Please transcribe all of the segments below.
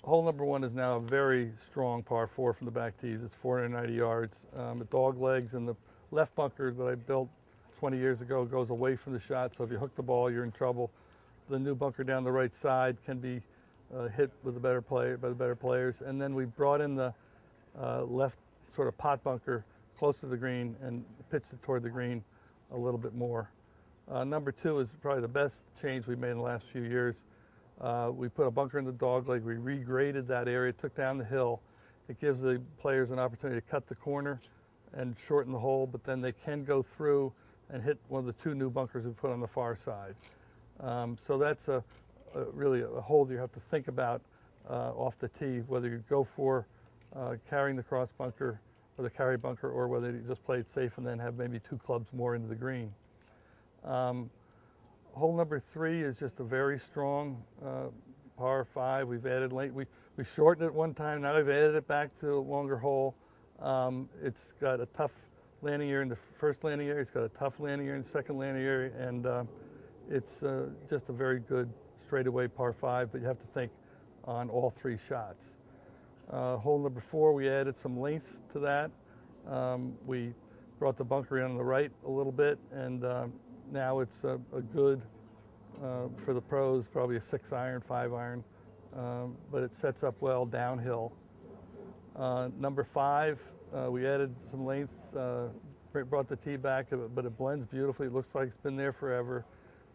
Hole number 1 is now a very strong par 4 from the back tees. It's 490 yards. The dog legs and the left bunker that I built 20 years ago goes away from the shot, so if you hook the ball, you're in trouble. The new bunker down the right side can be hit with the better by the better players. And then we brought in the left sort of pot bunker close to the green and pitched it toward the green a little bit more. Number 2 is probably the best change we've made in the last few years. We put a bunker in the dog leg. We regraded that area, took down the hill. It gives the players an opportunity to cut the corner and shorten the hole, but then they can go through and hit one of the 2 new bunkers we put on the far side. So that's really a hole that you have to think about off the tee, whether you go for carrying the cross bunker or the carry bunker, or whether you just play it safe and then have maybe 2 clubs more into the green. Hole number 3 is just a very strong par 5. We've added late. We shortened it one time. Now we've added it back to a longer hole. It's got a tough landing area in the first landing area. It's got a tough landing area in the second landing area, and it's just a very good straightaway par 5. But you have to think on all 3 shots. Hole number 4, we added some length to that. We brought the bunker in on the right a little bit, and now it's a good, for the pros, probably a 6-iron, 5-iron, but it sets up well downhill. Number 5, we added some length, brought the tee back, but it blends beautifully. It looks like it's been there forever.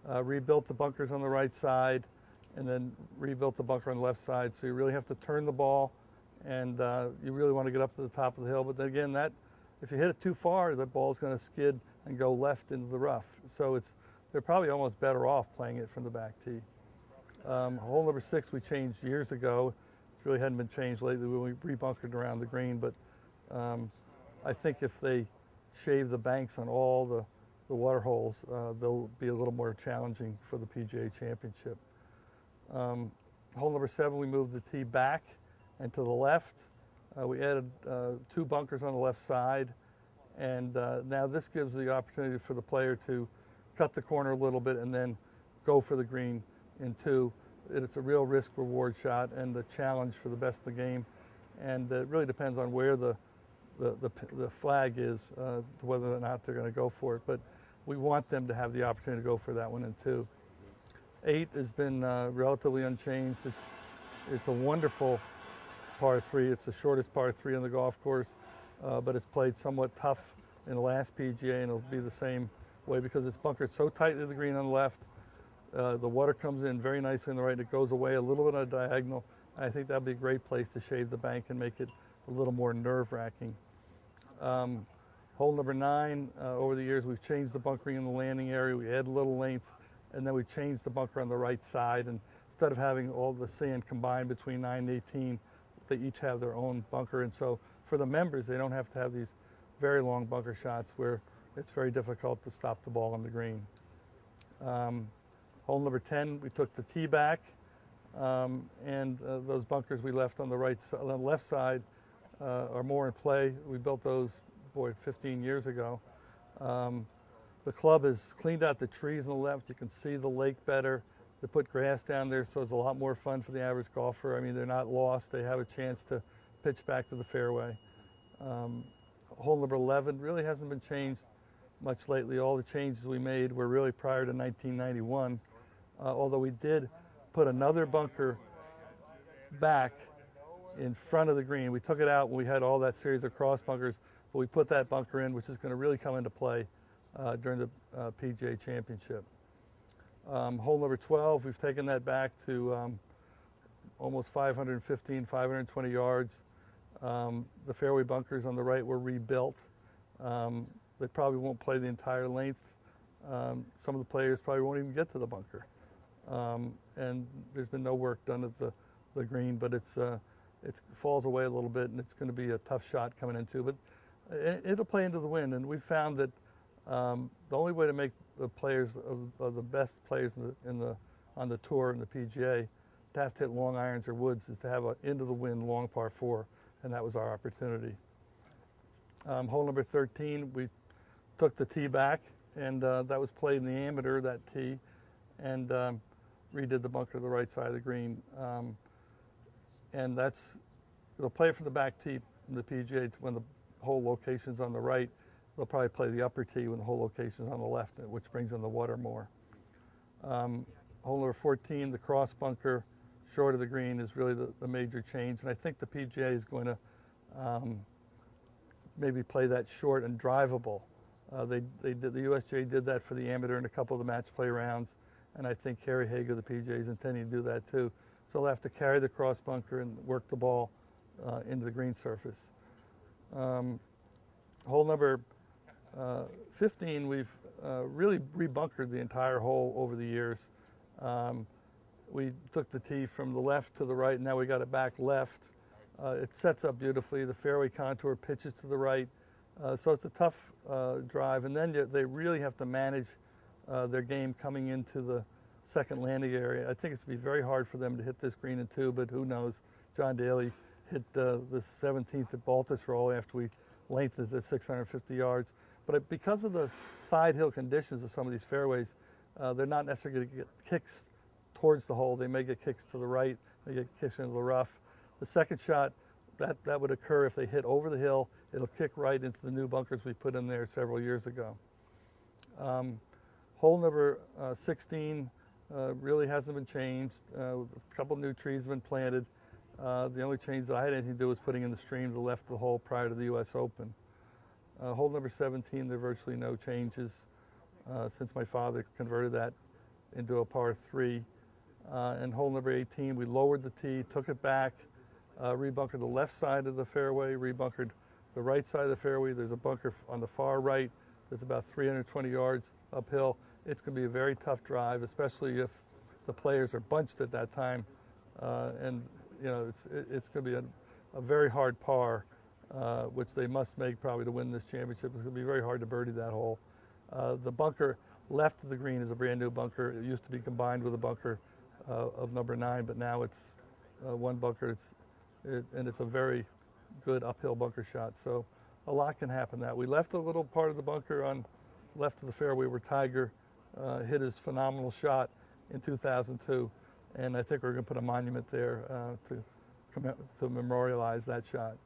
Rebuilt the bunkers on the right side, and then rebuilt the bunker on the left side. So you really have to turn the ball, and you really want to get up to the top of the hill. But then again, if you hit it too far, the ball's going to skid and go left into the rough. So they're probably almost better off playing it from the back tee. Hole number 6 we changed years ago. It really hadn't been changed lately when we rebunkered around the green, but I think if they shave the banks on all the water holes, they'll be a little more challenging for the PGA Championship. Hole number 7, we moved the tee back and to the left. We added 2 bunkers on the left side, and now this gives the opportunity for the player to cut the corner a little bit and then go for the green in 2. It's a real risk-reward shot and a challenge for the best of the game, and it really depends on where the flag is to whether or not they're going to go for it. But we want them to have the opportunity to go for that one in 2. 8 has been relatively unchanged. It's a wonderful par 3. It's the shortest par 3 on the golf course, but it's played somewhat tough in the last PGA, and it'll be the same way because it's bunkered so tight to the green on the left. The water comes in very nicely on the right, and it goes away a little bit on a diagonal. I think that'd be a great place to shave the bank and make it a little more nerve-wracking. Hole number 9, over the years we've changed the bunkering in the landing area. We add a little length, and then we changed the bunker on the right side, and instead of having all the sand combined between 9 and 18, they each have their own bunker. And so for the members, they don't have to have these very long bunker shots where it's very difficult to stop the ball on the green. Hole number 10, we took the tee back, and those bunkers we left on the left side are more in play. We built those, 15 years ago. The club has cleaned out the trees on the left. You can see the lake better. They put grass down there, so it's a lot more fun for the average golfer. I mean, they're not lost. They have a chance to pitch back to the fairway. Hole number 11 really hasn't been changed much lately. All the changes we made were really prior to 1991, although we did put another bunker back in front of the green. We took it out when we had all that series of cross bunkers, but we put that bunker in, which is going to really come into play during the PGA Championship. Hole number 12, we've taken that back to almost 515, 520 yards. The fairway bunkers on the right were rebuilt. They probably won't play the entire length. Some of the players probably won't even get to the bunker. And there's been no work done at the green, but it falls away a little bit, and it's going to be a tough shot coming into. But it'll play into the wind, and we've found that the only way to make the players of the best players on the tour and the PGA to have to hit long irons or woods is to have an into the wind long par 4, and that was our opportunity. Hole number 13, we took the tee back, and that was played in the amateur, that tee, and redid the bunker to the right side of the green. and they'll play it from the back tee in the PGA when the hole location's on the right. They'll probably play the upper tee when the hole location's on the left, which brings in the water more. Hole number 14, the cross bunker short of the green is really the major change, and I think the PGA is going to maybe play that short and drivable. The USGA did that for the amateur in a couple of the match play rounds, and I think Kerry Hager, the PGA, is intending to do that too. So they'll have to carry the cross bunker and work the ball into the green surface. Hole number 15, we've really rebunkered the entire hole over the years. We took the tee from the left to the right, and now we got it back left. It sets up beautifully. The fairway contour pitches to the right. So it's a tough drive, and then they really have to manage their game coming into the second landing area. I think it's going to be very hard for them to hit this green in 2, but who knows? John Daly hit the 17th at Baltusrol after we lengthened it to 650 yards. But because of the side hill conditions of some of these fairways, they're not necessarily going to get kicks towards the hole. They may get kicks to the right, they get kicks into the rough. The second shot, that would occur if they hit over the hill. It'll kick right into the new bunkers we put in there several years ago. Hole number 16 really hasn't been changed. A couple new trees have been planted. The only change that I had anything to do was putting in the stream to the left of the hole prior to the US Open. Hole number 17, there are virtually no changes since my father converted that into a par 3. And hole number 18, we lowered the tee, took it back, rebunkered the left side of the fairway, rebunkered the right side of the fairway. There's a bunker on the far right. There's about 320 yards uphill. It's going to be a very tough drive, especially if the players are bunched at that time. And you know, it's going to be a very hard par, which they must make probably to win this championship. It's going to be very hard to birdie that hole. The bunker left of the green is a brand new bunker. It used to be combined with a bunker of number 9, but now it's one bunker. And it's a very good uphill bunker shot. So a lot can happen. That we left a little part of the bunker on left of the fairway where Tiger hit his phenomenal shot in 2002, and I think we're going to put a monument there to memorialize that shot.